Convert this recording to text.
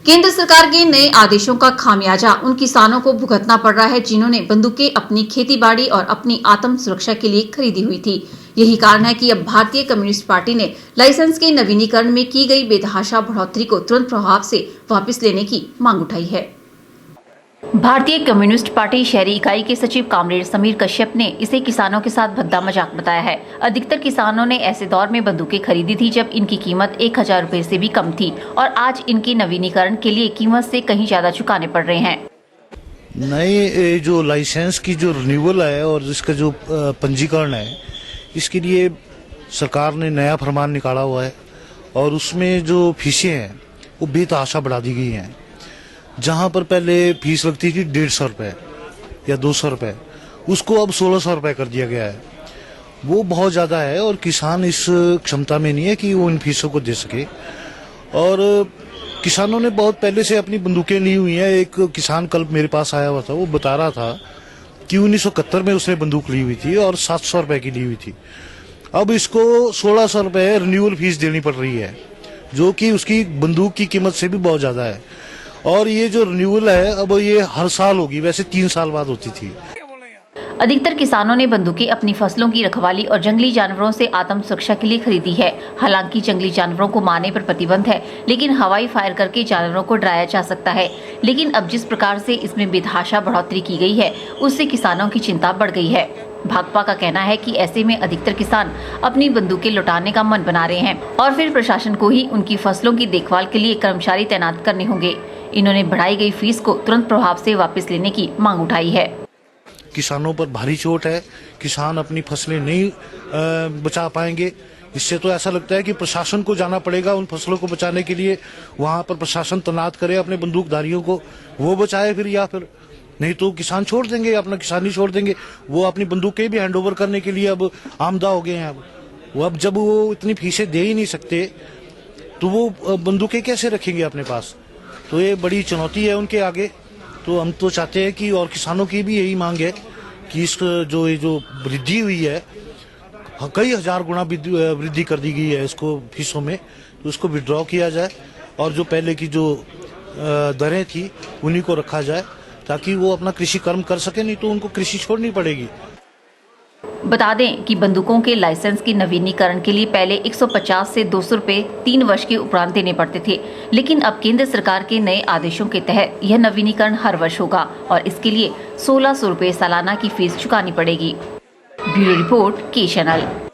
केंद्र सरकार के नए आदेशों का खामियाजा उन किसानों को भुगतना पड़ रहा है जिन्होंने बंदूकें अपनी खेतीबाड़ी और अपनी आत्म सुरक्षा के लिए खरीदी हुई थी। यही कारण है कि अब भारतीय कम्युनिस्ट पार्टी ने लाइसेंस के नवीनीकरण में की गई बेतहाशा बढ़ोतरी को तुरंत प्रभाव से वापस लेने की मांग उठाई है। भारतीय कम्युनिस्ट पार्टी शहरी इकाई के सचिव कामरेड समीर कश्यप ने इसे किसानों के साथ भद्दा मजाक बताया है। अधिकतर किसानों ने ऐसे दौर में बंदूकें खरीदी थी जब इनकी कीमत 1000 रुपए से भी कम थी और आज इनकी नवीनीकरण के लिए कीमत से कहीं ज्यादा चुकाने पड़ रहे हैं। नए जो लाइसेंस की जो रिन्यूअल है और इसका जो पंजीकरण है, इसके लिए सरकार ने नया फरमान निकाला हुआ है और उसमें जो फीसें हैं वो बेतहाशा बढ़ा दी गई हैं। जहां पर पहले फीस लगती थी 150 रुपए या 200 रुपए, उसको अब 1600 रुपए कर दिया गया है। वो बहुत ज्यादा है और किसान इस क्षमता में नहीं है कि वो इन फीसों को दे सके। और किसानों ने बहुत पहले से अपनी बंदूकें ली हुई हैं। एक किसान कल मेरे पास आया हुआ था, वो बता रहा था कि 1971 में उसने बंदूक ली हुई थी और 700 रुपए की ली हुई थी। अब इसको 1600 रुपए रिन्यूअल फीस देनी पड़ रही है, जो कि उसकी बंदूक की कीमत से भी बहुत ज्यादा है। और ये जो रिन्यूअल है अब ये हर साल होगी, वैसे 3 साल बाद होती थी। अधिकतर किसानों ने बंदूकें अपनी फसलों की रखवाली और जंगली जानवरों से आत्म सुरक्षा के लिए खरीदी है। हालांकि जंगली जानवरों को मारने पर प्रतिबंध है, लेकिन हवाई फायर करके जानवरों को डराया जा सकता है। लेकिन अब जिस प्रकार से इसमें बेतहाशा बढ़ोतरी की गई है, उससे किसानों की चिंता बढ़ गई है। भाकपा का कहना है कि ऐसे में अधिकतर किसान अपनी बंदूकें लौटाने का मन बना रहे हैं और फिर प्रशासन को ही उनकी फसलों की देखभाल के लिए कर्मचारी तैनात करने होंगे। इन्होंने बढ़ाई गई फीस को तुरंत प्रभाव से वापस लेने की मांग उठाई है। किसानों पर भारी चोट है, किसान अपनी फसलें नहीं बचा पाएंगे। इससे तो ऐसा लगता है कि प्रशासन को जाना पड़ेगा उन फसलों को बचाने के लिए। वहां पर प्रशासन तैनात करे अपने बंदूकधारियों को, वो बचाए फिर, या फिर नहीं तो किसान छोड़ देंगे, अपना किसानी छोड़ देंगे। वो अपनी बंदूकें भी हैंडओवर करने के लिए अब आमदा हो गए हैं। अब जब वो इतनी फीसें दे ही नहीं सकते तो वो बंदूकें कैसे रखेंगे अपने पास? तो ये बड़ी चुनौती है उनके आगे। तो हम तो चाहते हैं कि, और किसानों की भी यही मांग है कि इस जो वृद्धि हुई है, कई हजार गुना वृद्धि कर दी गई है इसको फीसों में, तो उसको विड्रॉ किया जाए और जो पहले की जो दरें थी उन्हीं को रखा जाए, ताकि वो अपना कृषि कर्म कर सके। नहीं तो उनको कृषि छोड़नी पड़ेगी। बता दें कि बंदूकों के लाइसेंस की नवीनीकरण के लिए पहले 150 से 200 रुपए 3 वर्ष के उपरांत देने पड़ते थे, लेकिन अब केंद्र सरकार के नए आदेशों के तहत यह नवीनीकरण हर वर्ष होगा और इसके लिए 1600 रुपए सालाना की फीस चुकानी पड़ेगी। ब्यूरो रिपोर्ट के चैनल।